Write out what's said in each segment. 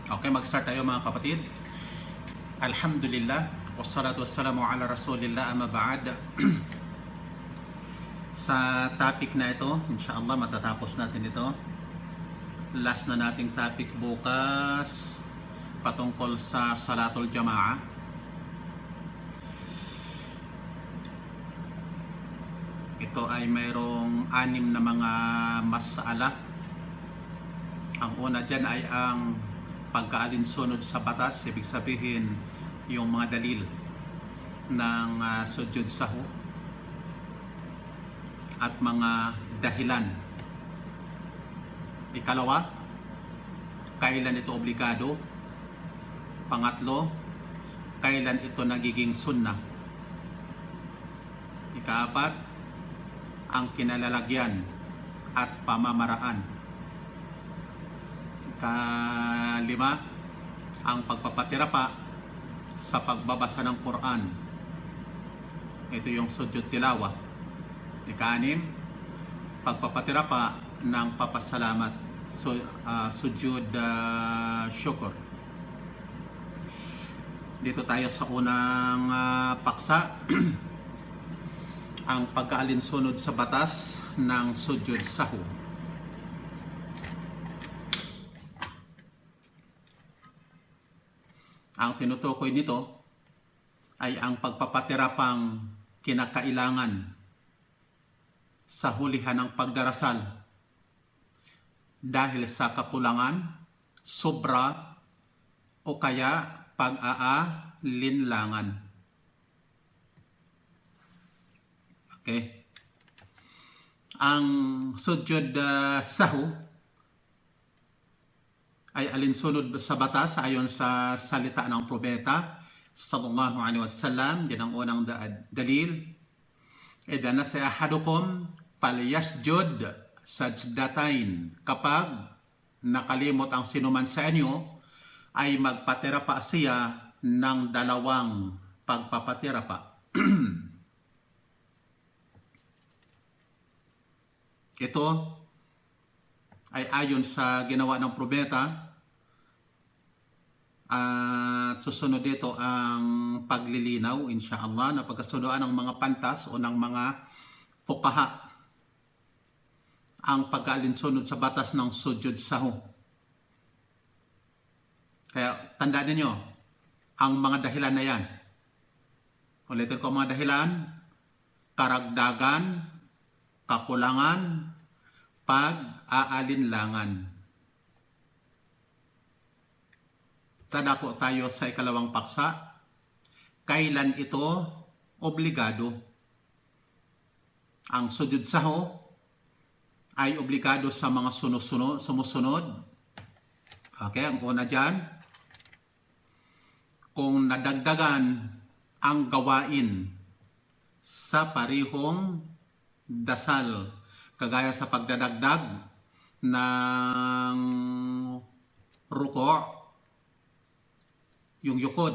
Okay, mag-start tayo mga kapatid. Alhamdulillah, wassalatu wassalamu ala rasulillah, amma ba'd. Sa topic na ito, inshallah matatapos natin ito. Last na nating topic bukas patungkol sa salatul jamaah. Ito ay mayroong 6 na mga masala. Ang una dyan ay ang pagkaalinsunod sa batas, ibig sabihin yung mga dalil ng sujud sahu at mga dahilan. Ikalawa, kailan ito obligado? Pangatlo, kailan ito nagiging sunnah? Ikaapat, ang kinalalagyan at pamamaraan. Ikalima, ang pagpapatira pa sa pagbabasa ng Quran. Ito yung sujud tilawa. Ika-6, pagpapatira pa ng papasalamat, sujud syukur. Dito tayo sa unang paksa, ang pagkaalinsunod sa batas ng sujud sahu. Ang tinutukoy nito ay ang pagpapatira pang kinakailangan sa hulihan ng pagdarasal dahil sa kakulangan, sobra o kaya pag-aalinlangan. Okay. Ang sujud sahu ay alinsunod sa batas ayon sa salita ng propeta sallallahu alaihi wasallam. Yan ang unang dalil. Idza nasiya ahadukum falyasjud sajdatain. Kapag nakalimot ang sinuman sa inyo, ay magpatira pa siya ng 2 pagpapatira pa. Ito ay ayon sa ginawa ng propeta. At susunod dito ang paglilinaw, insyaallah, na pagkasunduan ng mga pantas o ng mga fuqaha ang pagkaalinsunod sa batas ng sujud sahu. Kaya tandaan ninyo ang mga dahilan na yan. Ulitin ko mga dahilan: karagdagan, kakulangan, pag-aalinlangan. Tadako tayo sa ikalawang paksa. Kailan ito obligado? Ang sujud sahu ay obligado sa mga sumusunod. Okay, ang una dyan, kung nadagdagan ang gawain sa parihong dasal, kagaya sa pagdadagdag ng ruko, yung yukod,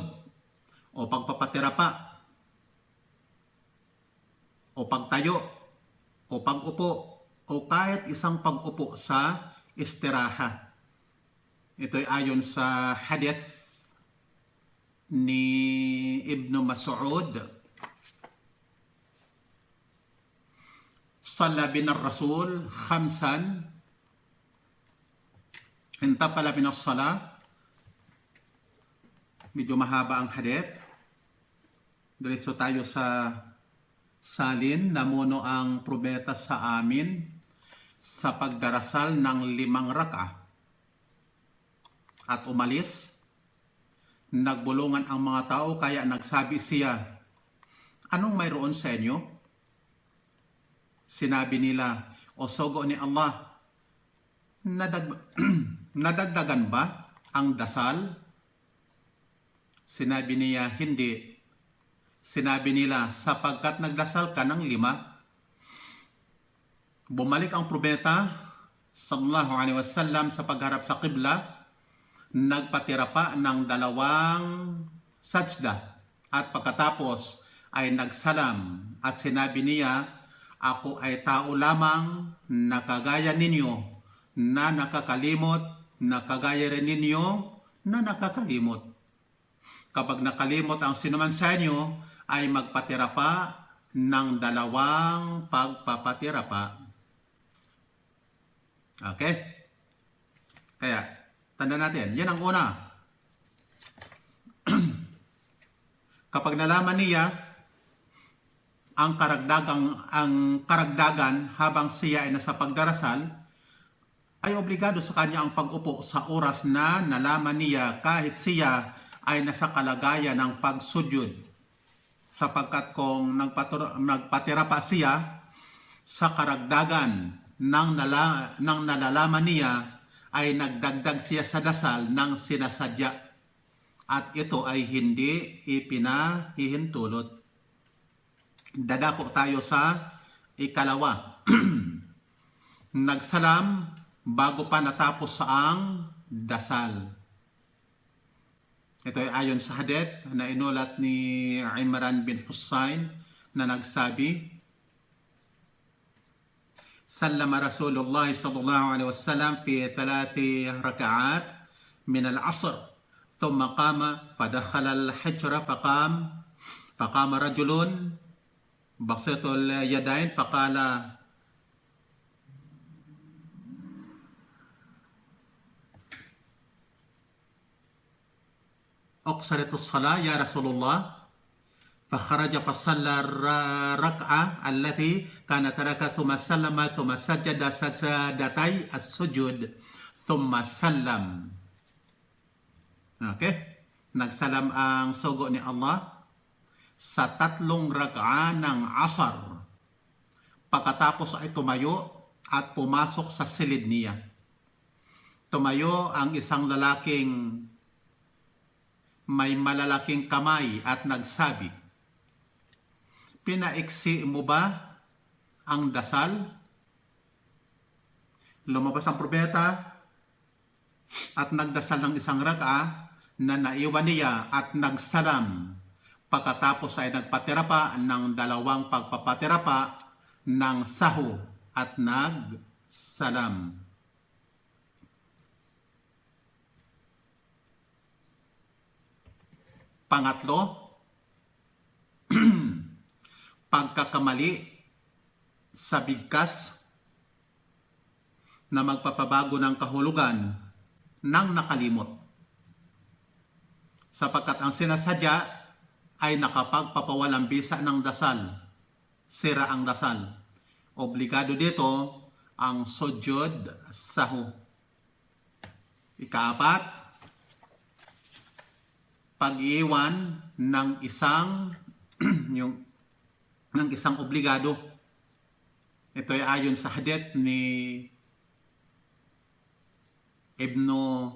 o pagpapatira pa, o pagtayo, o pag-upo, o kahit isang pag-upo sa istiraha. Ito ay ayon sa hadith ni Ibn Mas'ud. Salla bina Rasul khamsan, intapala bina as-salah. Medyo mahaba ang hadith. Diretso tayo sa salin. Namuno ang propeta sa amin sa pagdarasal ng 5 raka at umalis. Nagbulungan ang mga tao, kaya nagsabi siya, "Anong mayroon sa inyo?" Sinabi nila, "O sugo ni Allah, nadagdagan ba ang dasal?" Sinabi niya, "Hindi." Sinabi nila, "Sapagkat nagdasal ka ng 5. Bumalik ang propeta sallallahu alaihi wasallam sa pagharap sa qibla, nagpatira pa ng 2 sajda, at pagkatapos ay nagsalam at sinabi niya, "Ako ay tao lamang na kagaya ninyo, na nakakalimot na kagaya rin ninyo na nakakalimot. Kapag nakalimot ang sinuman sa inyo, ay magpatira pa ng 2 pagpapatira pa. Okay? Kaya, tanda natin, yan ang una. Kapag nalaman niya ang karagdagan habang siya ay nasa pagdarasal, ay obligado sa kanya ang pag-upo sa oras na nalaman niya kahit siya ay nasa kalagayan ng pagsudyod. Sapagkat kung nagpatira pa siya sa karagdagan ng nalalaman niya, ay nagdagdag siya sa dasal ng sinasadya. At ito ay hindi ipinahihintulot. Dadako tayo sa ikalawa. Nagsalam bago pa natapos ang dasal. Ito ay ayon sa hadith na inulat ni Imran bin Husayn na nagsabi, Sallama Rasulullah sallallahu alaihi wasallam fi 3 raka'at min al-'asr, thumma qama fadakhala al-hijra faqama rajulun basitul yadain faqala أقصرت الصلاة يا رسول الله فخرج فصلى الركعة التي كان تركها ثم سلم ثم سجد سجدتي السجود ثم سلم. Okay? Nagsalam ang sugo ni Allah sa 3 rak'a ng asar. Pagkatapos ay tumayo at pumasok sa silid niya. Tumayo ang isang lalaking may malalaking kamay at nagsabi, Pinaiksi mo ba ang dasal? Lumabas ang propeta at nagdasal ng 1 rak'a na naiwan niya at nagsalam. Pagkatapos ay nagpatira pa ng 2 pagpapatira pa ng sahu at nagsalam. Pangatlo, pagkakamali sa bigkas na magpapabago ng kahulugan ng nakalimot. Sapagkat ang sinasadya ay nakapagpapawalang bisa ng dasal, sira ang dasal. Obligado dito ang sujud sahu. Ikaapat, pag-iwan ng isang obligado. Ito ay ayon sa hadith ni Ibn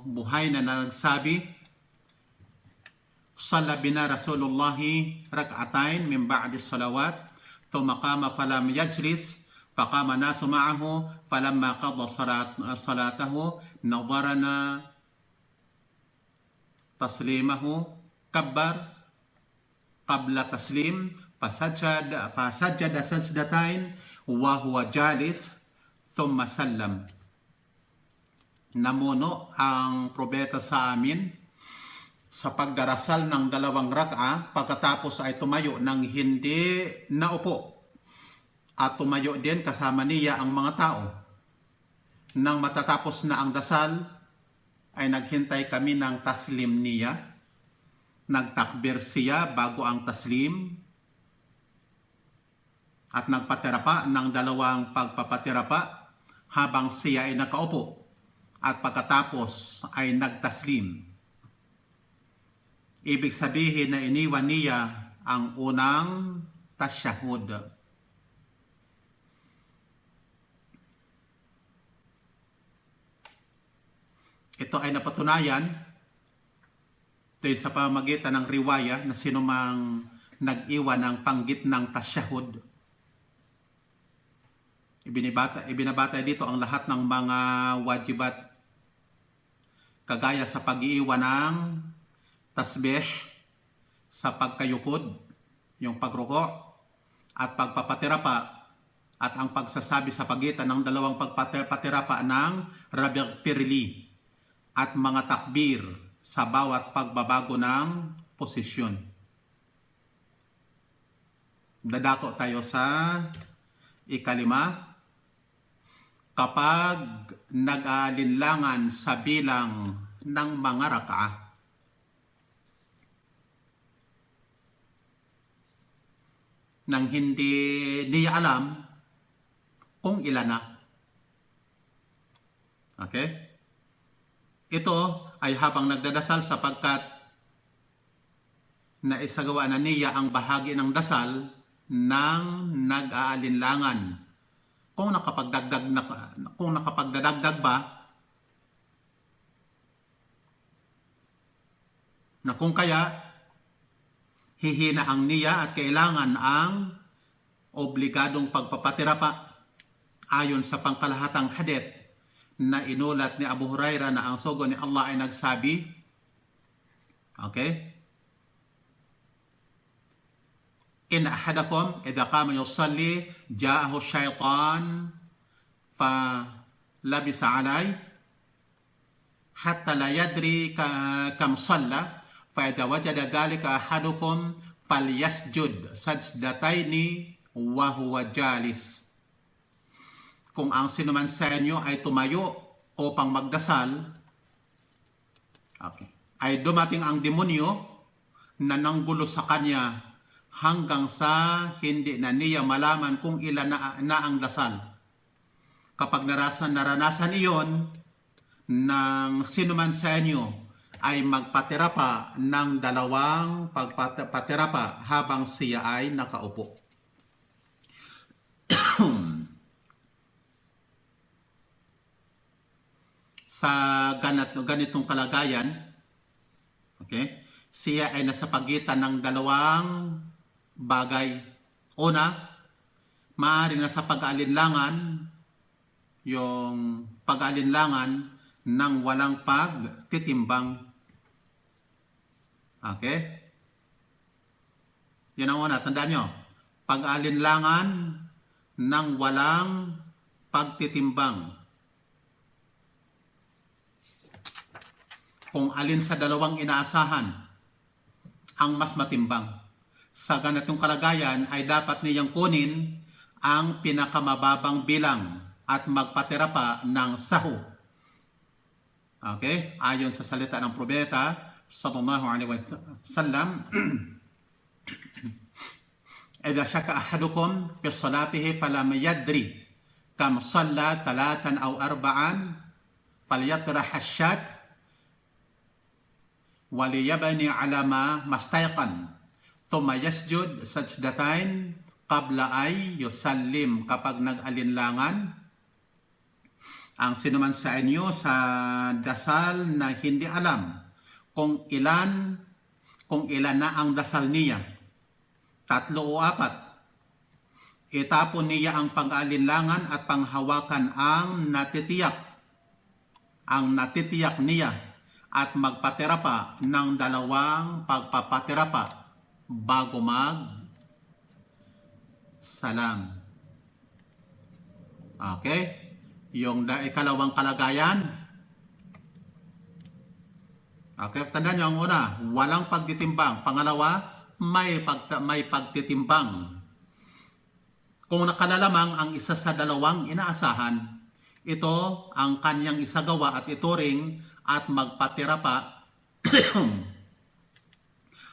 Buhayna na nagsabi, Salla bina Rasulullah rak'atain min ba'di salawat, thumma qama falam yajlis, faqama nasu ma'ahu, falamma qada salatahu, nadharana taslimahu, kabbar qabla taslim fasajada sajdatain wa huwa jalis thumma sallam. Namuno ang propeta sa amin sa pagdarasal ng 2 rak'a, pagkatapos ay tumayo ng hindi naupo at tumayo din kasama niya ang mga tao. Nang matatapos na ang dasal ay naghintay kami ng taslim niya. Nagtakbir siya bago ang taslim at nagpatira pa ng 2 pagpapatira pa habang siya ay nakaupo at pagkatapos ay nagtaslim. Ibig sabihin na iniwan niya ang unang tasyahud. Ito ay napatunayan ito sa pamagitan ng riwaya na sinumang nag-iwan ng panggitnang tasyahud. Ibinabata dito ang lahat ng mga wajibat kagaya sa pag-iwan ng tasbih sa pagkayukod, yung pagruko at pagpapatira pa at ang pagsasabi sa pagitan ng 2 pagpapatira pa ng Rabi' Firli at mga takbir sa bawat pagbabago ng posisyon. Dadako tayo sa ikalima. Kapag nag-aalinlangan sa bilang ng mga rak'a, nang hindi niya alam kung ilan na. Okay? Ito ay habang nagdadasal sapagkat naisagawa na niya ang bahagi ng dasal ng nag-aalinlangan. Kung nakapagdadagdag ba, na kung kaya hihina ang niya at kailangan ang obligadong pagpapatira pa ayon sa pangkalahatang hadith na inulat ni Abu Hurairah na ang sugo ni Allah ay nagsabi, okay? In ahadakum idha qama yusalli ja'ahu syaitan fa labisa alay hatta la yadri kam salla fa idha wajada dhalika ahadukum falyasjud sajdataini wa huwa jalis. Kung ang sinuman sa inyo ay tumayo upang magdasal, okay, ay dumating ang demonyo na nanggulo sa kanya hanggang sa hindi na niya malaman kung ilan na ang dasal. Kapag naranasan iyon ng sinuman sa inyo, ay magpatira pa ng dalawang pagpatira pa habang siya ay nakaupo. Sa ganitong kalagayan, okay, siya ay nasa pagitan ng dalawang bagay. Una, maaaring nasa pag-aalinlangan, yung pag-aalinlangan ng walang pagtitimbang. Okay? Yan ang una, tandaan nyo. Pag-aalinlangan ng walang pagtitimbang. Kung alin sa dalawang inaasahan ang mas matimbang. Sa ganitong kalagayan ay dapat niyang kunin ang pinakamababang bilang at magpatira pa ng sahu. Okay? Ayon sa salita ng propeta sallallahu alaihi wasallam, idha shaka ahadukum fi salatihi falam yadri kam salla 3 aw 4 falyatrah ash-shak waliyabani ala ma mastayqan thumma yasjud sajdatain qabla ay yusallim. Kapag nag-alinlangan ang sinuman sa inyo sa dasal na hindi alam kung ilan na ang dasal niya, 3 o 4, itapon niya ang pag-alinlangan at panghawakan ang natitiyak niya at magpatira pa ng dalawang pagpapatira pa bago mag-salam. Okay? Yung ikalawang kalagayan. Okay, tandaan nyo ang una, walang pagtitimbang. Pangalawa, may pagtitimbang. Kung nakalalamang ang isa sa dalawang inaasahan, ito ang kanyang isagawa at ituring at magpatira pa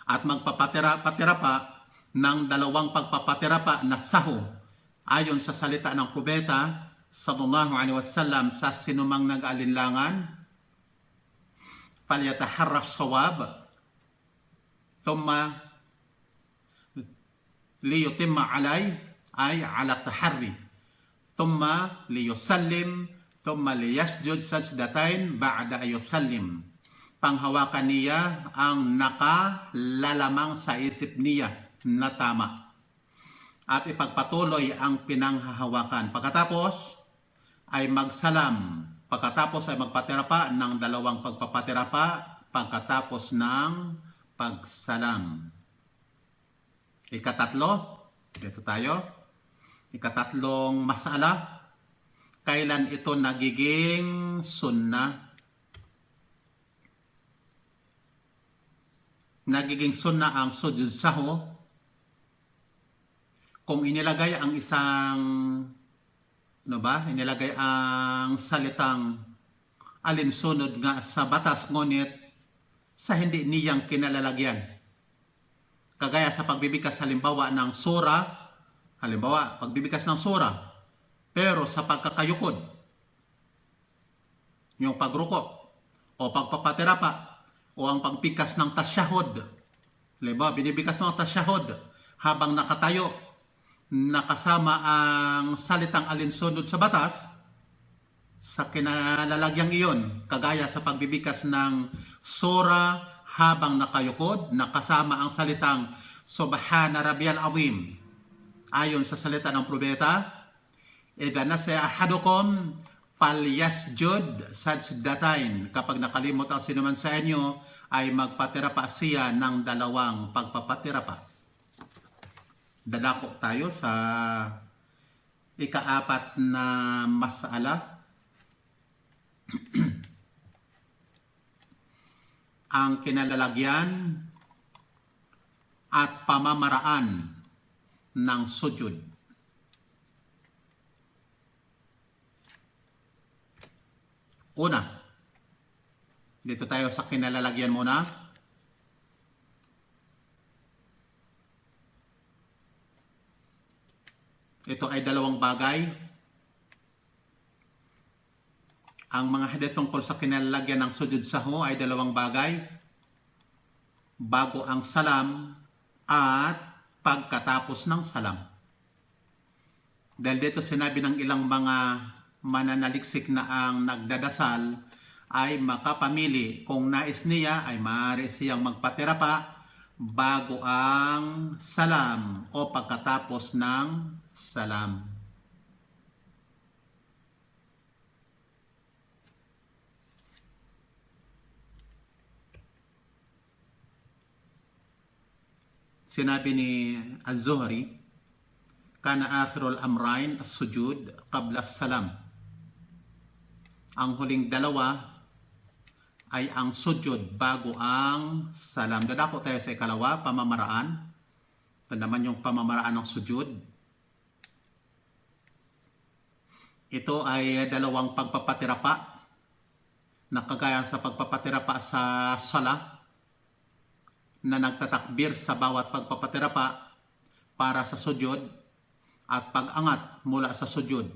at magpapatira pa ng dalawang pagpapatira pa na sahu ayon sa salita ng propeta sallallahu alaihi wasallam sa sinumang nag-alinlangan, falyataharra as-sawab thumma liyutimma alay ay ala taharri thumma liyusallim thumma liyasjud sajdatain ba'da ayusallim. Panghawakan niya ang nakalalamang sa isip niya na tama at ipagpatuloy ang pinanghahawakan. Pagkatapos ay magsalam. Pagkatapos ay magpatira pa ng dalawang pagpapatira pa pagkatapos ng pagsalam. Ikatatlo, dito tayo. Ikatatlong masala, kailan ito nagiging sunnah? nagiging sunna ang sujud saho kung inilagay ang isang inilagay ang salitang alinsunod nga sa batas ngunit sa hindi niyang kinalalagyan. Kagaya sa pagbibigkas halimbawa ng sura, pagbibigkas ng sura, pero sa pagkakayukod, yung pagruko, o pagpapatirapa, o ang pagbigkas ng tasyahud. Halimbawa, binibigkas ng tasyahud habang nakatayo, nakasama ang salitang alinsunod sa batas, sa kinalalagyang iyon, kagaya sa pagbibigkas ng sura habang nakayukod, nakasama ang salitang Subhana Rabbiyal Azim. Ayon sa salita ng propeta, idza nasiya ahadukum falyasjud sajdatain. Kapag nakalimot ang sinuman sa inyo, ay magpatirapa siya ng 2 pagpapatirapa. Dadako tayo sa ika-4 na masala. Ang kinalalagyan at pamamaraan ng sujud. Una, dito tayo sa kinalalagyan muna. Ito ay 2 bagay. Ang mga hadith tungkol sa kinalalagyan ng sujud saho ay 2 bagay. Bago ang salam at pagkatapos ng salam. Dahil dito sinabi ng ilang mga mananaliksik na ang nagdadasal ay makapamili kung nais niya ay maaari siyang magpatirapa bago ang salam o pagkatapos ng salam. Sinabi ni Az-Zuhri, kana akhirul amrayn as-sujud qabla as-salam. Ang huling 2 ay ang sujud bago ang salam. Dadako tayo sa ikalawa, pamamaraan. Ito naman yung pamamaraan ng sujud. Ito ay 2 pagpapatirapa na kagaya sa pagpapatirapa sa sala, na nagtatakbir sa bawat pagpapatirapa para sa sujud at pag-angat mula sa sujud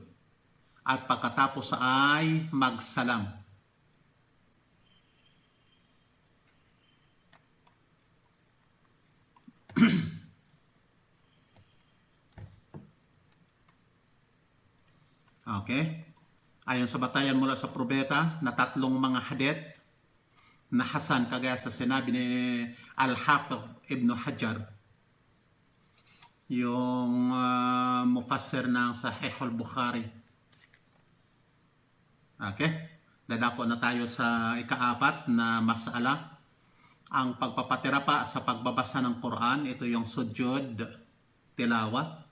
at pagkatapos ay magsalam. Okay? Ayon sa batayan mula sa propeta na 3 mga hadith na Hasan, kagaya sa sinabi ni Al-Hafidh Ibn Hajar, yung mufassir ng Sahih al-Bukhari. Okay? Dadako na tayo sa ika-4 na masala. Ang pagpapatirapa sa pagbabasa ng Quran, ito yung sujud tilawa.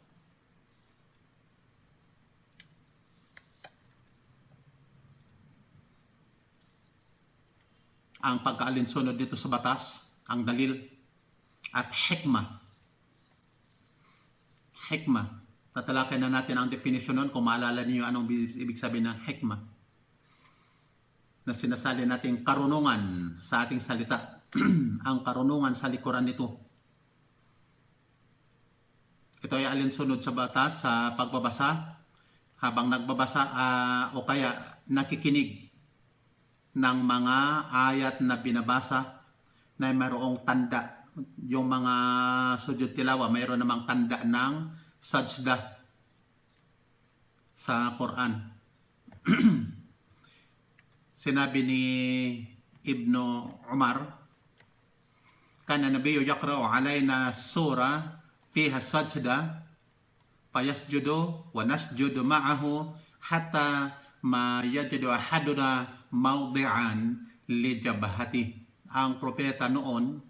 Ang pagkaalinsunod dito sa batas, ang dalil, at hikmah. Hikmah. Tatalakay na natin ang definition nun kung maalala niyo anong ibig sabihin ng hikmah. Na sinasali natin karunungan sa ating salita. Ang karunungan sa likuran nito. Ito ay alinsunod sa batas sa pagbabasa, habang nagbabasa o kaya nakikinig ng mga ayat na binabasa na mayroong tanda. Yung mga sujud tilawa, mayroon namang tanda ng sajda sa Quran. Sinabi ni Ibnu Umar, kana nabiyyu yaqra'u alayna sura fiha sajda fayasjudu wa nasjudu ma'ahu hatta ma yajidu ahaduna mawdi'an li jabhati. Ang propeta noon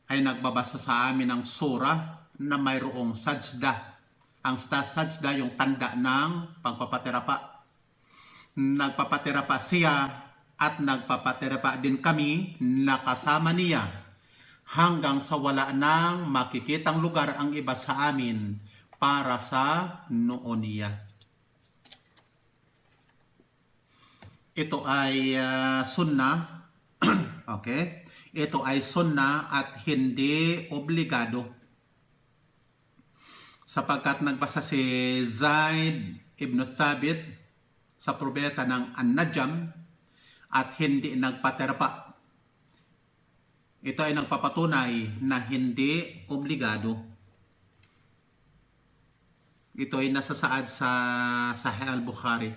ay nagbabasa sa amin ng sura na mayroong sajda. Ang sajda yung tanda ng pagpapatirapa. Nagpapatirapa siya at nagpapatirapa din kami na kasama niya hanggang sa wala nang makikitang lugar ang iba sa amin para sa noon niya. Ito ay sunnah. Okay? Ito ay sunnah at hindi obligado. Sapagkat nagbasa si Zaid ibn Thabit sa propeta ng An-Najm at hindi nagpaterpa. Ito ay nagpapatunay na hindi obligado. Ito ay nasasaad sa Sahih al-Bukhari.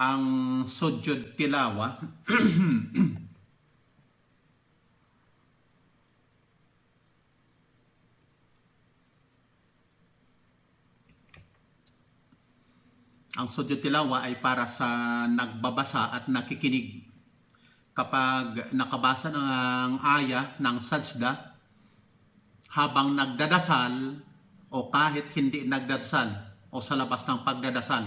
Ang sujud tilawa ang sujud tilawa ay para sa nagbabasa at nakikinig. Kapag nakabasa ng aya ng sajda habang nagdadasal o kahit hindi nagdadasal o sa labas ng pagdadasal,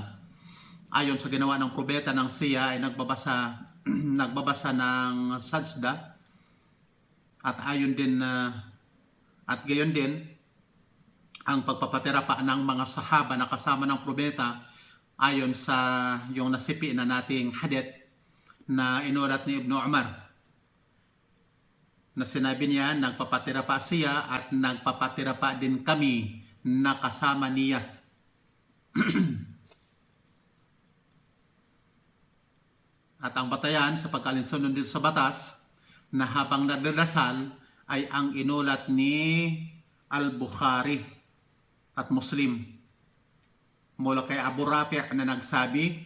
ayon sa ginawa ng propeta ng siya ay nagbabasa ng sajda at gayon din ang pagpapaterapa ng mga sahaba na kasama ng propeta ayon sa yung nasipi na nating hadith na inulat ni Ibn Umar na sinabi niya nagpapaterapa siya at nagpapaterapa din kami na kasama niya. At ang batayan sa pagkalinsunod dito sa batas na habang nagdadasal ay ang inulat ni Al-Bukhari at Muslim mula kay Abu Rafi' na nagsabi,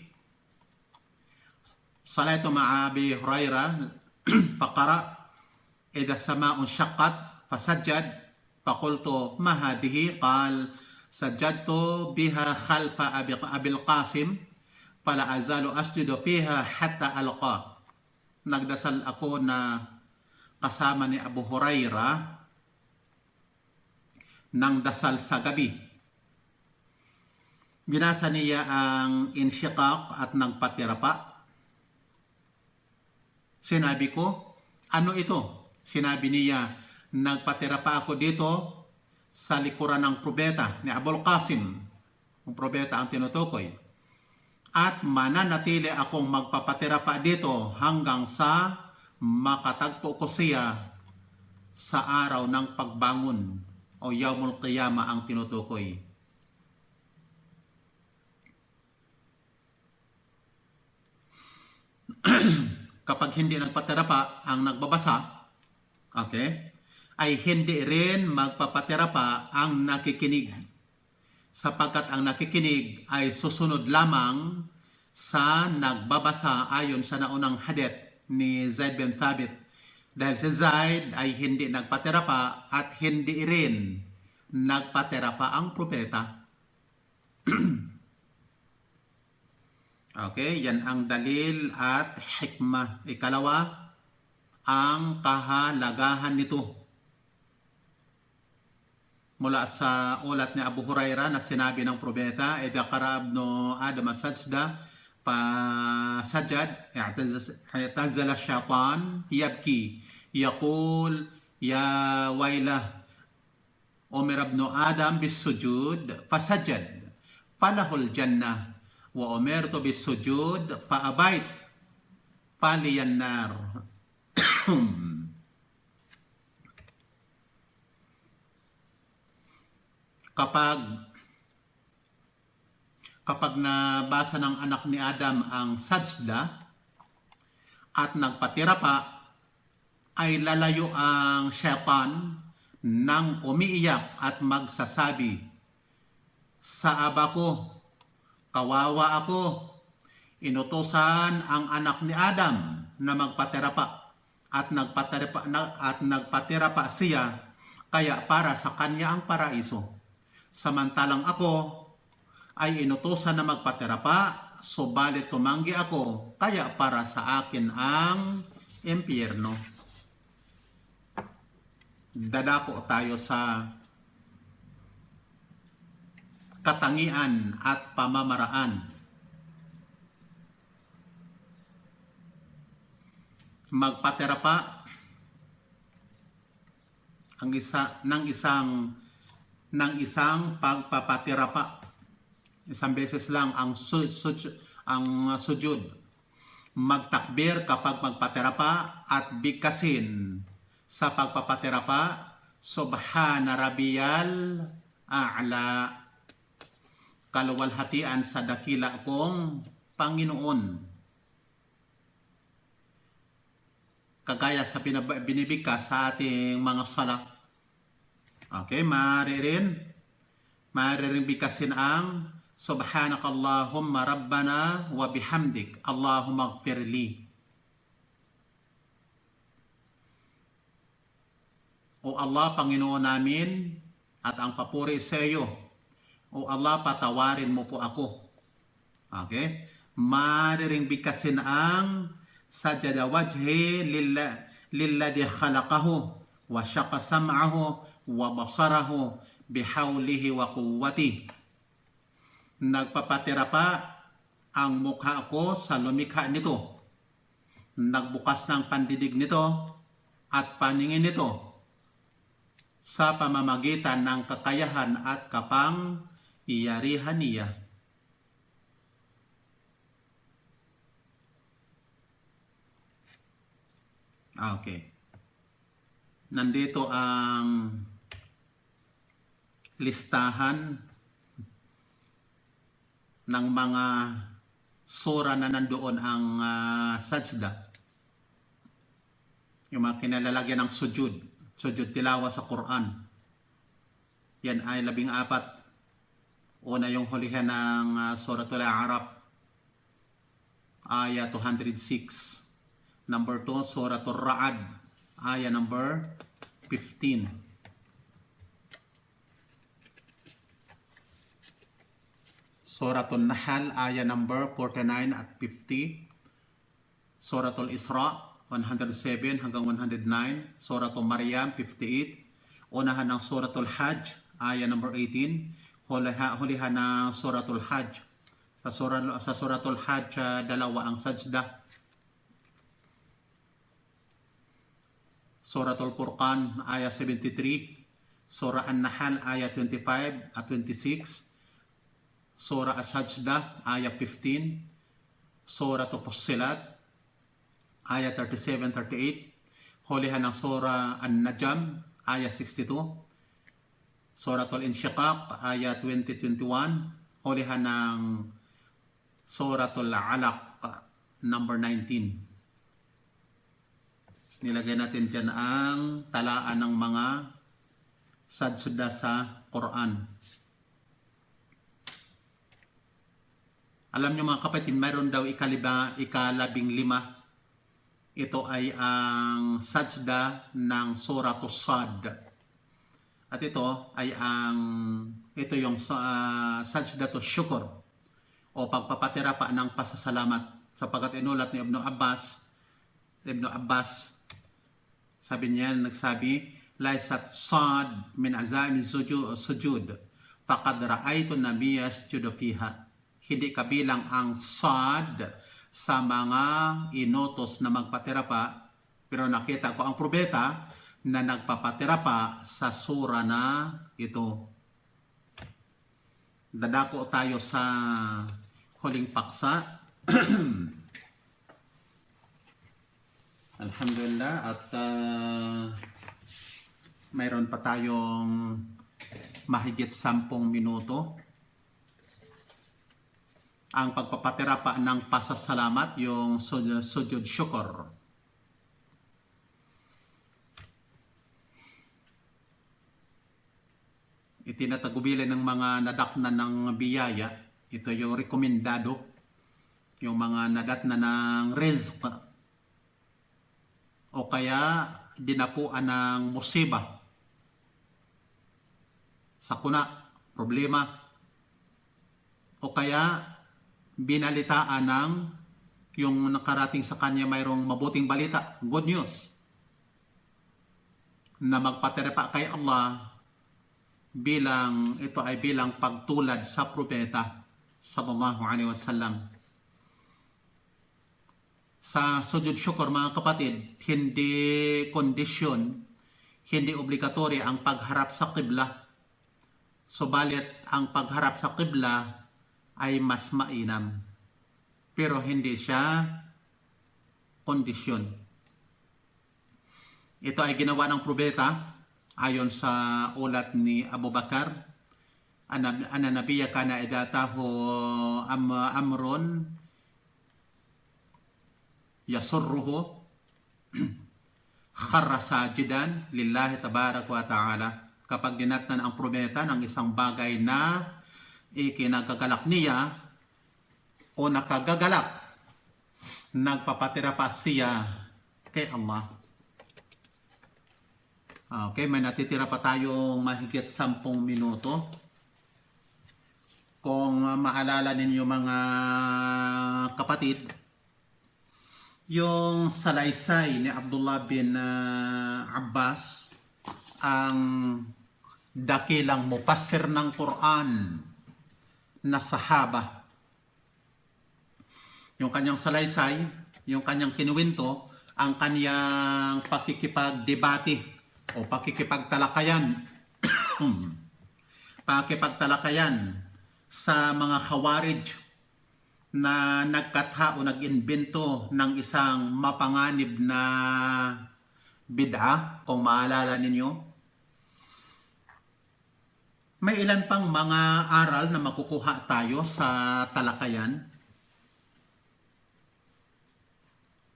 Salaitu ma'a Abi Hurairah faqara idha sama'un syaqqat fasajjad faqultu ma hadhihi qal sajjadtu biha khalfa Abil Qasim fala azalu asjudu fiha hatta alqa. Nagdasal ako na kasama ni Abu Hurairah ng dasal sa gabi. Binasa niya ang insyiqaq at nagpatirapa. Sinabi ko, ano ito? Sinabi niya, nagpatirapa ako dito sa likuran ng propeta ni Abul Qasim. Ang propeta ang tinutukoy. At mananatili akong magpapatirapa dito hanggang sa makatagpo ko siya sa araw ng pagbangon o Yawmul Qiyamah ang tinutukoy. Kapag hindi nagpatirapa ang nagbabasa, okay, ay hindi rin magpapatirapa ang nakikinig. Sapagkat ang nakikinig ay susunod lamang sa nagbabasa ayon sa naunang hadith ni Zaid bin Thabit. Dahil si Zaid ay hindi nagpatirapa at hindi rin nagpatirapa ang propeta. Okay, yan ang dalil at hikmah. Ikalawa, ang kahalagahan nito. Mula sa ulat ni Abu Hurairah na sinabi ng propeta, idha qara ibnu Adam as-sajda fasajad i'tazala syaitan yabki yaqul ya wailah umira ibnu Adam bis-sujud fasajad falahul jannah wa umirtu bis-sujud fa abait faliyan nar. Kapag nabasa ng anak ni Adam ang sajda at nagpatirapa, ay lalayo ang syaitan nang umiiyak at magsasabi, sa aba ko, kawawa ako, inutosan ang anak ni Adam na magpatirapa at nagpatirapa siya, kaya para sa kanya ang paraiso. Samantalang ako ay inutosan na magpatirapa, subalit tumanggi ako, kaya para sa akin ang impyerno. Dadako tayo sa katangian at pamamaraan magpatira pa ang isang pagpapatira pa. Isang beses lang ang sujud. Magtakbir kapag magpatira pa at bigkasin sa pagpapatira pa, Subhana Rabbiyal A'la. Kaluwalhatian sa dakila kong Panginoon. Kagaya sa binibigkas sa ating mga sala. Okay, maaari rin bigkasin ang Subhanakallahumma Rabbana wa bihamdik Allahumma gfirli. O Allah, Panginoon namin, at ang papuri sa iyo. O Allah, patawarin mo po ako. Okay? Maaari rin bigkasin ang sajada wajhi lilladhi khalaqahu wa syaqa sam'ahu wa basarahu bihawlihi wa quwwati. Nagpapatira pa ang mukha ko sa lumikha nito. Nagbukas ng pandidig nito at paningin nito sa pamamagitan ng kakayahan at kapangyarihan niya. Okay. Nandito ang listahan ng mga sura na nandoon ang sajda. Yung mga kinalalagyan ng sujud tilawa sa Quran. Yan ay 14. Una yung hulihan ng Suratul A'raf, ayah 206. Number 2, Suratul Ra'ad, ayah number 15. Suratul Nahl, ayah number 49 at 50. Suratul Isra, 107 hanggang 109. Suratul Maryam, 58. Unahan ng Suratul Hajj, ayah number 18. Hulihan ng Suratul Hajj. Sa Suratul Hajj, dalawa ang sajda. Suratul Furqan, ayah 73. Surah An-Nahl, ayah 25 at 26. Surah As-Sajdah, ayah 15. Surah Fussilat, ayah 37-38. Hulihan ng Surah An-Najm, ayah 62. Suratul Insyiqaq, ayah 20-21. Hulihan ng Suratul Alaq, number 19. Nilagay natin dyan ang talaan ng mga sajda sa Quran. Alam nyo mga kapatid, mayroon daw ika-15. Ito ay ang sajda ng Suratul Sad. At ito yung sajda to syukur o pagpapatira pa ng pasasalamat, sapagkat inulat ni Ibn Abbas, sabi niya, laysat sad min azami sujud faqad ra'aytu nabiyya yasjudu fiha. Hindi kabilang ang sad sa mga inutos na magpatira pa, pero nakita ko ang propeta na nagpapatira pa sa sura na ito. Dadako tayo sa huling paksa. Alhamdulillah, at mayroon pa tayong mahigit 10 minuto. Ang pagpapatira pa ng pasasalamat, yung sujud syukur. Itinatagubilin ng mga nadakna ng biyaya. Ito yung rekomendado, yung mga nadatna ng rizq o kaya dinapuan ng musiba, sakuna, problema, o kaya binalitaan ng yung nakarating sa kanya mayroong mabuting balita, good news, na magpatira pa kay Allah, ito ay bilang pagtulad sa propeta sallallahu alaihi wasallam. Sa sujud syukur mga kapatid, hindi kondisyon, hindi obligatory ang pagharap sa qibla. Subalit ang pagharap sa qibla ay mas mainam. Pero hindi siya kondisyon. Ito ay ginawa ng propeta ayon sa ulat ni Abu Bakar. Ana nabiya kana idatahu amron yasurruhu kharra sajidan lillahi tabarak wa ta'ala. Kapag dinatnan ang propeta ng isang bagay na ikinagagalak niya o nakagagalak, nagpapatira pa siya kay Allah. Okay, may natitira pa tayong mahigit 10 minuto. Kung maalala ninyo mga kapatid, yung salaysay ni Abdullah bin Abbas, ang dakilang mufassir ng Quran na sahaba. Yung kanyang salaysay, yung kanyang kinuwento, ang kanyang pakikipagdebate o pakikipagtalakayan pakikipagtalakayan sa mga Khawarij na nagkatha o nag-invento ng isang mapanganib na bid'a, kung maalala ninyo. May ilan pang mga aral na makukuha tayo sa talakayan.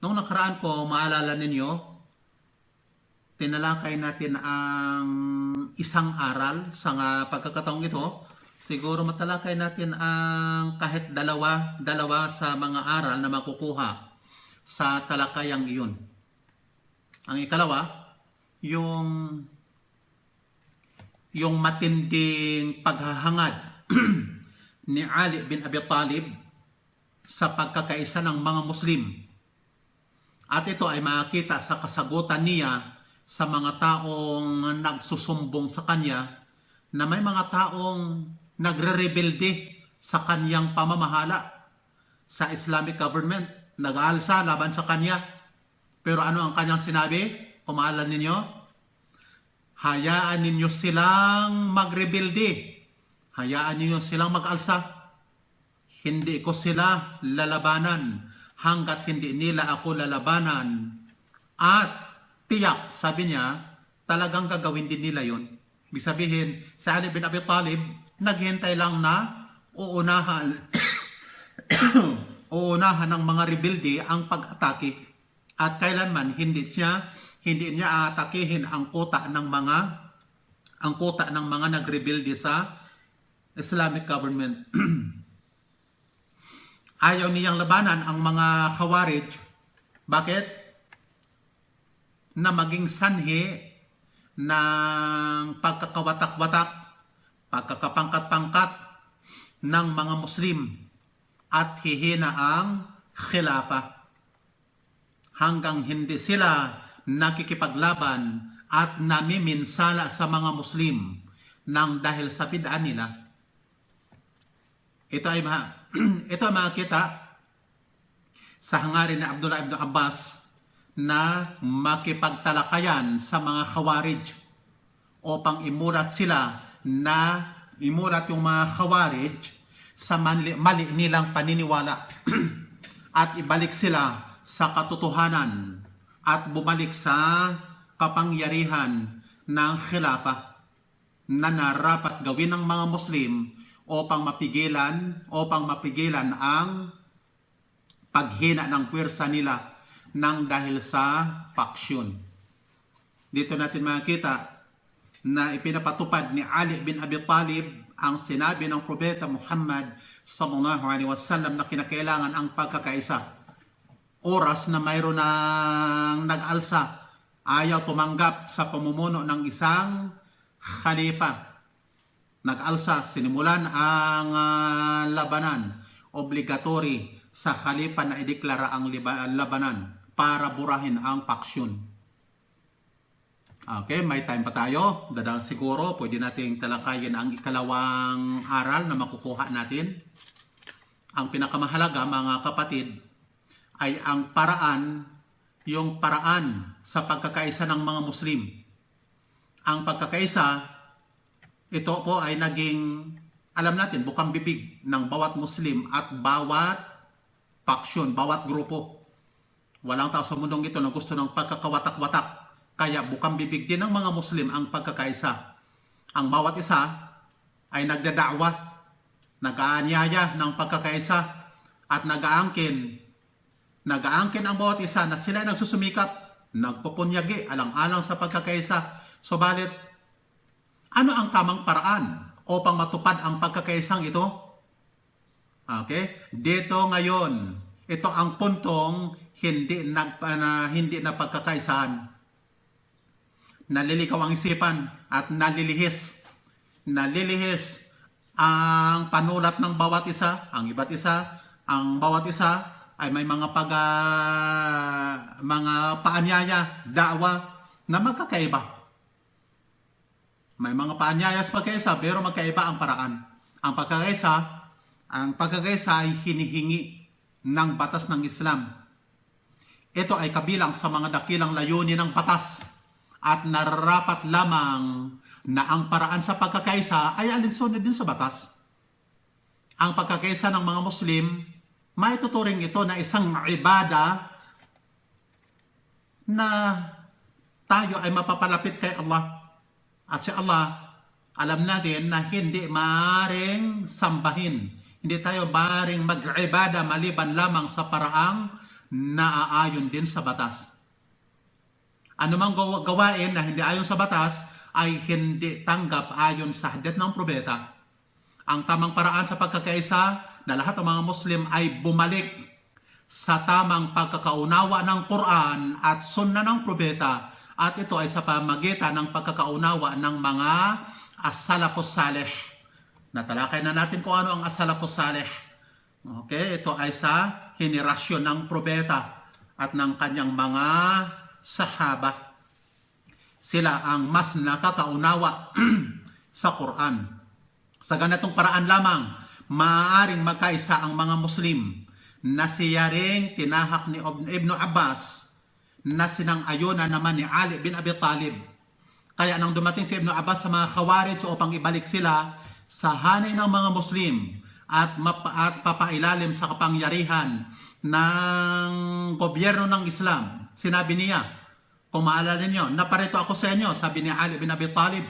Noong nakaraan ko, maalala ninyo, tinalakay natin ang isang aral sa pagkakataong ito. Siguro matalakay natin ang kahit dalawa sa mga aral na makukuha sa talakayang iyon. Ang ikalawa, yung matinding paghahangad ni Ali bin Abi Talib sa pagkakaisa ng mga Muslim. At ito ay makita sa kasagutan niya sa mga taong nagsusumbong sa kanya na may mga taong nagre-rebelde sa kanyang pamamahala sa Islamic government, nag-aalsa laban sa kanya. Pero ano ang kanyang sinabi? Pumaalan ninyo? Hayaan ninyo silang magrebelde. Hayaan ninyo silang mag-alsa. Hindi ko sila lalabanan hanggat hindi nila ako lalabanan. At tiyak, sabi niya, talagang gagawin din nila yon. Ibig sabihin, si Ali bin Abi Talib, naghintay lang na uunahan ng mga rebelde ang pag-atake, at kailanman hindi niya atakihin ang kota ng mga nagrebelde sa Islamic government. Ayaw niyang labanan ang mga Khawarij. Bakit? Na maging sanhi ng pagkakawatak-watak, pagkakapangkat-pangkat ng mga Muslim at hihina ang khilafa hanggang hindi sila nakikipaglaban at namiminsala sa mga Muslim nang dahil sa bid'a nila. Ito ay makita sa hangarin ni Abdullah ibn Abbas na makipagtalakayan sa mga Khawarij upang imulat yung mga Khawarij sa mali nilang paniniwala at ibalik sila sa katotohanan at bumalik sa kapangyarihan ng khilafah na narapat gawin ng mga Muslim upang mapigilan ang paghina ng puwersa nila nang dahil sa faksyon. Dito natin makikita na ipinapatupad ni Ali bin Abi Talib ang sinabi ng propeta Muhammad sallallahu alaihi wasallam na kinakailangan ang pagkakaisa. Oras na mayroon ng nag-alsa, ayaw tumanggap sa pamumuno ng isang khalifa. Nag-alsa, sinimulan ang labanan. Obligatory sa khalifa na ideklara ang labanan para burahin ang faksyon. Okay, may time pa tayo. Siguro pwede nating talakayin ang ikalawang aral na makukuha natin. Ang pinakamahalaga mga kapatid ay ang paraan, yung paraan sa pagkakaisa ng mga Muslim. Ang pagkakaisa, ito po ay naging, alam natin, bukang bibig ng bawat Muslim at bawat faksyon, bawat grupo. Walang tao sa mundong ito na gusto ng pagkakawatak-watak. Kaya bukang bibig din ng mga Muslim ang pagkakaisa. Ang bawat isa ay nagdada'wa, nag-aanyaya ng pagkakaisa at nag-aangkin ang bawat isa na sila ay nagsusumikap, nagpupunyagi, alang-alang sa pagkakaisa. Subalit, ano ang tamang paraan upang matupad ang pagkakaisang ito? Okay? Dito ngayon, ito ang puntong hindi na pagkakaisaan. Nalilikaw ang isipan at nalilihis ang panulat ng bawat isa, ang iba't isa, ang bawat isa ay may mga paanyaya, da'wa na magkakaiba. May mga paanyaya sa pagkakaisa pero magkaiba ang paraan. Ang pagkakaisa ay hinihingi ng batas ng Islam. Ito ay kabilang sa mga dakilang layunin ng batas at nararapat lamang na ang paraan sa pagkakaisa ay alinsunod din sa batas. Ang pagkakaisa ng mga Muslim, maituturing ito na isang ibada na tayo ay mapapalapit kay Allah. At si Allah, alam natin na hindi maaaring sambahin. Hindi tayo maaaring mag-ibada maliban lamang sa paraang naaayon din sa batas. Anumang gawain na hindi ayon sa batas ay hindi tanggap ayon sa hadith ng propeta. Ang tamang paraan sa pagkakaisa na lahat ng mga Muslim ay bumalik sa tamang pagkakaunawa ng Quran at sunna ng propeta, at ito ay sa pamagitan ng pagkakaunawa ng mga as-salafus salih. Natalakay na natin kung ano ang as-salafus salih. Okay, ito ay sa henerasyon ng propeta at ng kanyang mga sahaba. Sila ang mas nakakaunawa sa Quran. Sa ganitong paraan lamang, maaaring magkaisa ang mga Muslim na siya ring tinahak ni Ibn Abbas na sinang-ayunan naman ni Ali bin Abi Talib. Kaya nang dumating si Ibn Abbas sa mga Khawarij upang ibalik sila sa hanay ng mga Muslim at papailalim sa kapangyarihan ng gobyerno ng Islam, sinabi niya, kung maalala niyo, naparito ako sa inyo, sabi ni Ali bin Abi Talib,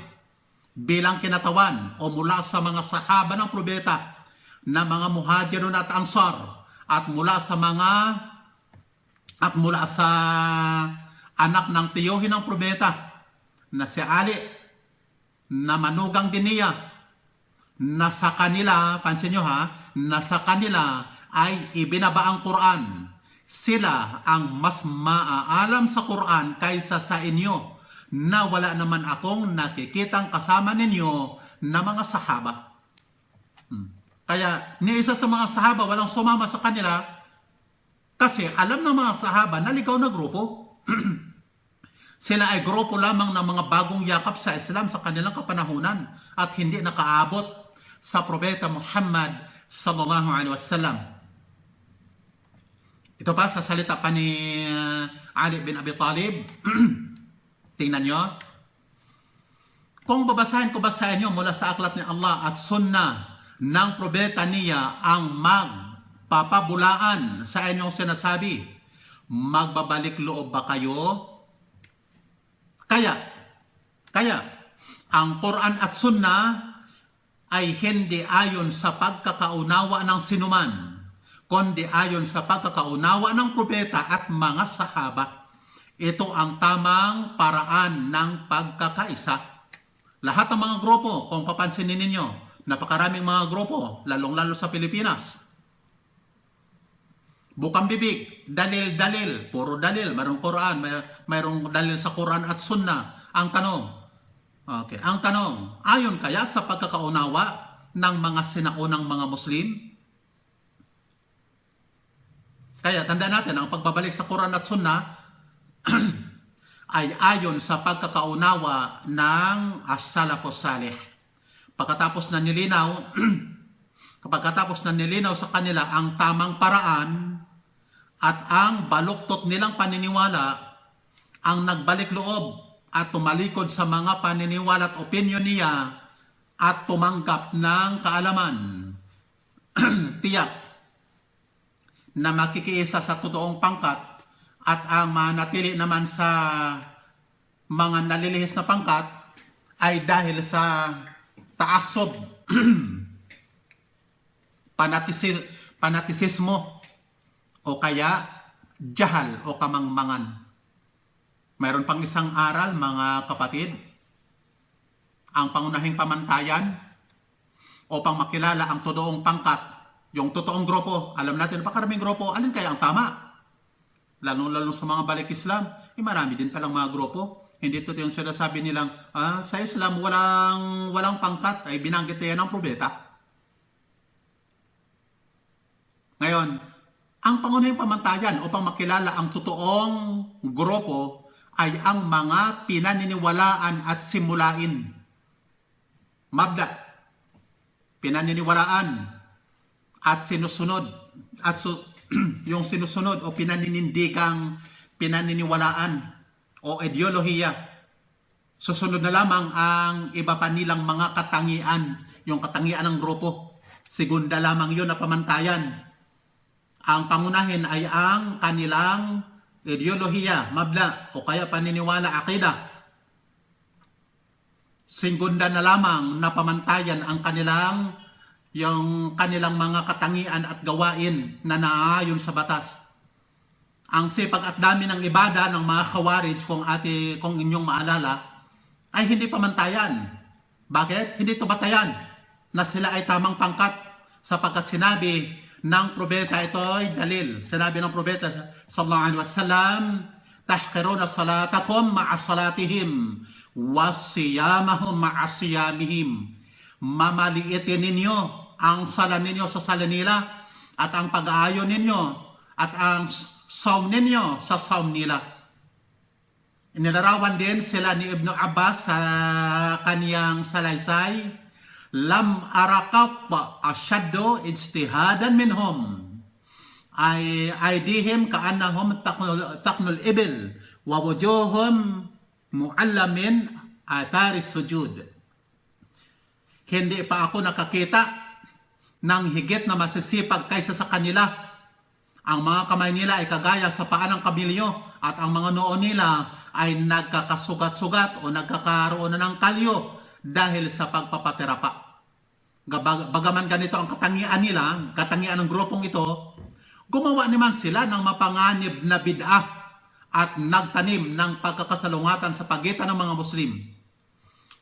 bilang kinatawan o mula sa mga sahaba ng propeta na mga muhajirun at ansar at mula sa anak ng tiyuhin ng propeta na si Ali na manugang din niya na sa kanila, pansin nyo ha, na sa kanila ay ibinaba ang Quran. Sila ang mas maaalam sa Quran kaysa sa inyo na wala naman akong nakikitang kasama ninyo na mga sahaba. Kaya ni isa sa mga sahaba walang sumama sa kanila kasi alam ng mga sahaba na ligaw na grupo. Sila ay grupo lamang ng mga bagong yakap sa Islam sa kanilang kapanahunan at hindi nakaabot sa propeta Muhammad sallallahu alaihi wasallam. Ito pa sa salita pa ni Ali bin Abi Talib. Tingnan nyo. Kung babasahin ko ba sa inyo mula sa aklat ni Allah at sunnah ng propeta niya ang magpapabulaan sa inyong sinasabi, magbabalik loob ba kayo? Kaya, ang Quran at sunnah ay hindi ayon sa pagkakaunawa ng sinuman, kundi ayon sa pagkakaunawa ng propeta at mga sahaba. Ito ang tamang paraan ng pagkakaisa. Lahat ng mga grupo, kung papansinin ninyo, napakaraming mga grupo, lalong-lalo sa Pilipinas. Bukang bibig, dalil, puro dalil, mayroong Quran, mayroong dalil sa Quran at Sunnah. Ang tanong, ayon kaya sa pagkakaunawa ng mga sinaunang mga Muslim? Kaya tanda natin, ang pagbabalik sa Quran at Sunnah ay ayon sa pagkakaunawa ng as-salafus salih. Pagkatapos na nilinaw sa kanila ang tamang paraan at ang baluktot nilang paniniwala ang nagbalik loob at tumalikod sa mga paniniwala at opinyon niya at tumanggap ng kaalaman. Tiyak na makikiisa sa totoong pangkat at ang manatili naman sa mga nalilihis na pangkat ay dahil sa taasob, panatisismo o kaya jahal o kamangmangan. Mayroon pang isang aral, mga kapatid, ang pangunahing pamantayan upang makilala ang totoong pangkat, yung totoong grupo. Alam natin, napakaraming grupo, alin kaya ang tama? Lalo sa mga balik Islam, marami din palang mga grupo. Hindi ito yung sinasabi nilang, sa Islam walang pangkat, ay binanggit yan ng propeta. Ngayon, ang pangunahing pamantayan upang makilala ang totoong grupo ay ang mga pinaniniwalaan at simulain. Mabda, pinaniniwalaan at sinusunod at yung sinusunod o pinaninindikang pinaniniwalaan o ideolohiya. Susunod na lamang ang iba pa nilang mga katangian, yung katangian ng grupo. Segunda lamang yun na pamantayan. Ang pangunahin ay ang kanilang ideolohiya, mabda, o kaya paniniwala, akida. Segunda na lamang na pamantayan ang yung kanilang mga katangian at gawain na naaayon sa batas. Ang sipag at dami ng ibada ng mga Khawarij, kung inyong maalala, ay hindi pamantayan. Bakit? Hindi ito batayan na sila ay tamang pangkat sapagkat sinabi ng propeta, ito ay dalil. Sinabi ng propeta sallallahu alaihi wasallam, tahqiruna salatakum ma'a salatihim wasiyamahum ma'a siyamihim. Mamaliitin ninyo ang sala ninyo sa sala nila at ang pag-aayon ninyo at ang saum ninyo sa saum nila. Inilarawan din sila ni Ibn Abbas sa kaniyang salaysay, lam arakat asyaddo ijtihadan minhum ay aydihim kaannahum taqnul ibil wa wujuhum muallamin athari sujud. Hindi pa ako nakakita ng higit na masisipag kaysa sa kanila. Ang mga kamay nila ay kagaya sa paa ng kabilyo at ang mga noo nila ay nagkakasugat-sugat o nagkakaroon na ng kalyo dahil sa pagpapaterapa. Bagaman ganito ang katangian nila, katangian ng grupong ito, gumawa naman sila ng mapanganib na bid'ah at nagtanim ng pagkakasalungatan sa pagitan ng mga Muslim.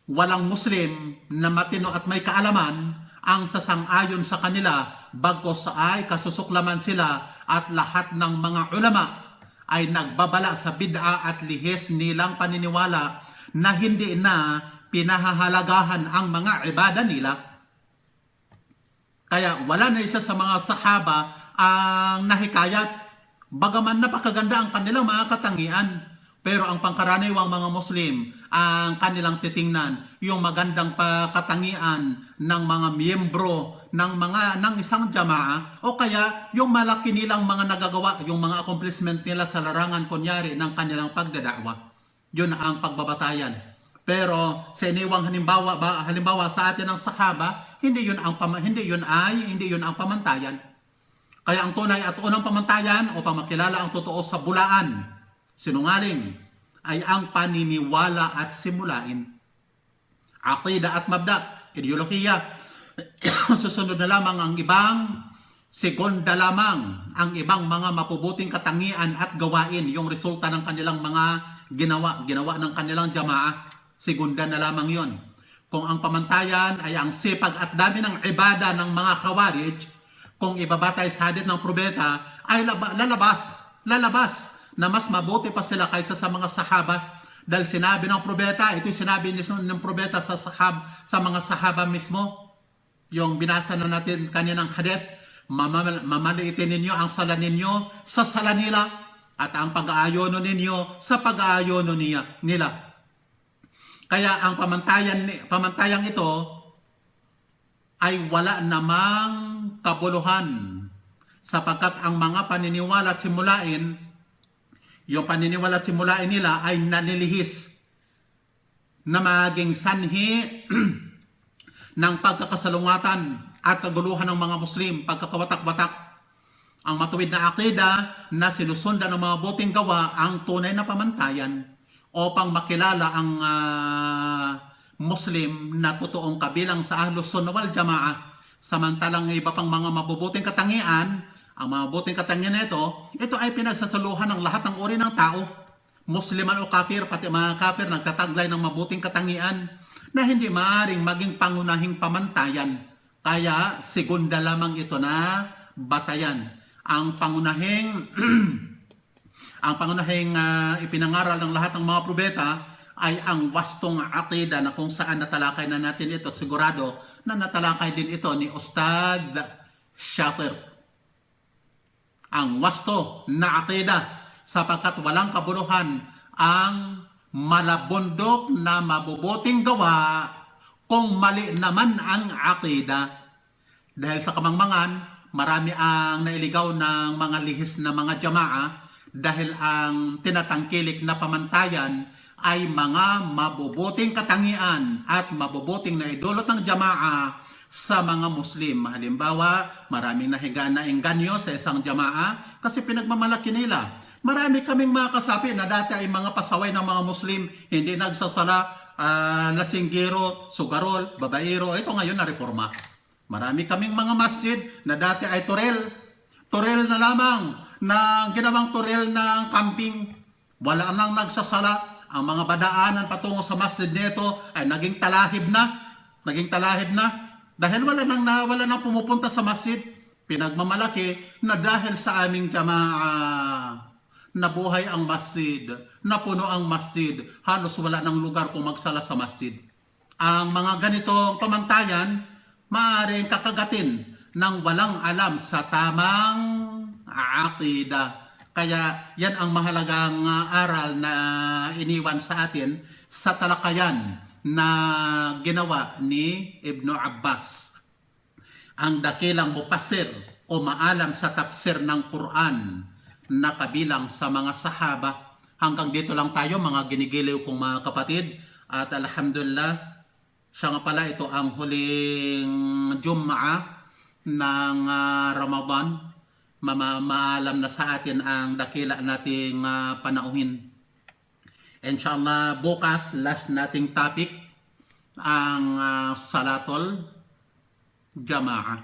Walang Muslim na matino at may kaalaman ang sasang-ayon sa kanila bagkos ay kasusuklaman sila at lahat ng mga ulama ay nagbabala sa bid'a at lihis nilang paniniwala na hindi na pinahahalagahan ang mga ibada nila. Kaya wala na isa sa mga sahaba ang nahikayat, bagaman napakaganda ang kanilang mga katangian. Pero ang pangkaraniwang mga Muslim, ang kanilang titingnan, yung magandang katangian ng mga miyembro ng isang jamaa, o kaya yung malaki nilang mga nagagawa, yung mga accomplishment nila sa larangan kunyari ng kanilang pagdadakwa. Yun ang pagbabatayan. Pero sa iniwang halimbawa sa atin ng sahaba, hindi yun ang pamantayan. Kaya ang tunay at unang pamantayan upang makilala ang totoo sa bulaan, sinungaling, ay ang paniniwala at simulain. Aqida at mabda, ideolohiya. Susunod na lamang ang ibang, segunda lamang ang ibang mga mapubuting katangian at gawain, yung resulta ng kanilang mga ginawa ng kanilang jamaa. Segunda na lamang yon. Kung ang pamantayan ay ang sipag at dami ng ibada ng mga Khawarij, kung ibabatay sa hadith ng propeta, ay lalabas na mas mabuti pa sila kaysa sa mga sahaba. Dahil sinabi ng propeta, ito sinabi ng propeta sa mga sahaba mismo. Yung binasa na natin kaninang hadith, mamaliitin ninyo ang sala ninyo sa sala nila at ang pag-aayono ninyo sa pag-aayono nila. Kaya ang pamantayang ito ay wala namang kabuluhan sapagkat ang mga paniniwala at simulain, yung paniniwala at simulain nila ay nanilihis na maging sanhi ng pagkakasalungatan at kaguluhan ng mga Muslim, pagkakawatak-watak. Ang matuwid na akida na sinusundan ng mga buting gawa ang tunay na pamantayan upang makilala ang Muslim na totoong kabilang sa Ahlus Sunnah wal Jamaah. Samantalang iba pang mga mabubuting katangian, ang mga buting katangian nito, ito ay pinagsasaluhan ng lahat ng uri ng tao. Musliman o kafir, pati mga kafir nagtataglay ng mabuting katangian na hindi maaaring maging pangunahing pamantayan. Kaya segunda lamang ito na batayan. Ang pangunahing ipinangaral ng lahat ng mga propeta ay ang wastong aqida na kung saan natalakay na natin ito at sigurado na natalakay din ito ni Ustad Shatir. Ang wasto na aqida sapagkat walang kabuluhan ang malabundok na mabubuting gawa kung mali naman ang aqida. Dahil sa kamangmangan, marami ang nailigaw ng mga lihis na mga jamaa dahil ang tinatangkilik na pamantayan ay mga mabubuting katangian at mabubuting na idulot ng jamaa sa mga Muslim. Halimbawa, maraming nahiga na engganyo sa isang jamaa kasi pinagmamalaki nila. Marami kaming mga kasapi na dati ay mga pasaway ng mga Muslim, hindi nagsasala, lasinggero, sugarol, babaero. Ito ngayon na reforma. Marami kaming mga masjid na dati ay turel na lamang, na ginawang turel ng camping. Wala nang nagsasala. Ang mga badaanan patungo sa masjid nito ay naging talahib na. Dahil wala nang pumupunta sa masjid. Pinagmamalaki na dahil sa aming jamaa, nabuhay ang masjid, napuno ang masjid, halos wala nang lugar kung magsala sa masjid. Ang mga ganitong pamantayan, maaaring kakagatin ng walang alam sa tamang aqida. Kaya yan ang mahalagang aral na iniwan sa atin sa talakayan na ginawa ni Ibn Abbas, ang dakilang mufassir o maalam sa tafsir ng Quran na kabilang sa mga sahaba. Hanggang dito lang tayo mga ginigiliw kong mga kapatid, at alhamdulillah, siya nga pala, ito ang huling Jum'ah ng Ramadan. Maalam na sa atin ang dakila nating panauhin. Inshallah, bukas, last nating topic, ang Salatul Jama'ah.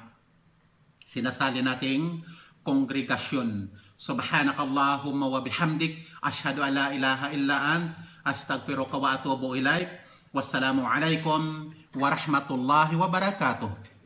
Sinasali nating kongregasyon. Subhanakallahumma wa bihamdik, ashhadu an la ilaha illa ant, astaghfiruka wa atubu ilaik. Wassalamu alaikum warahmatullahi wabarakatuh.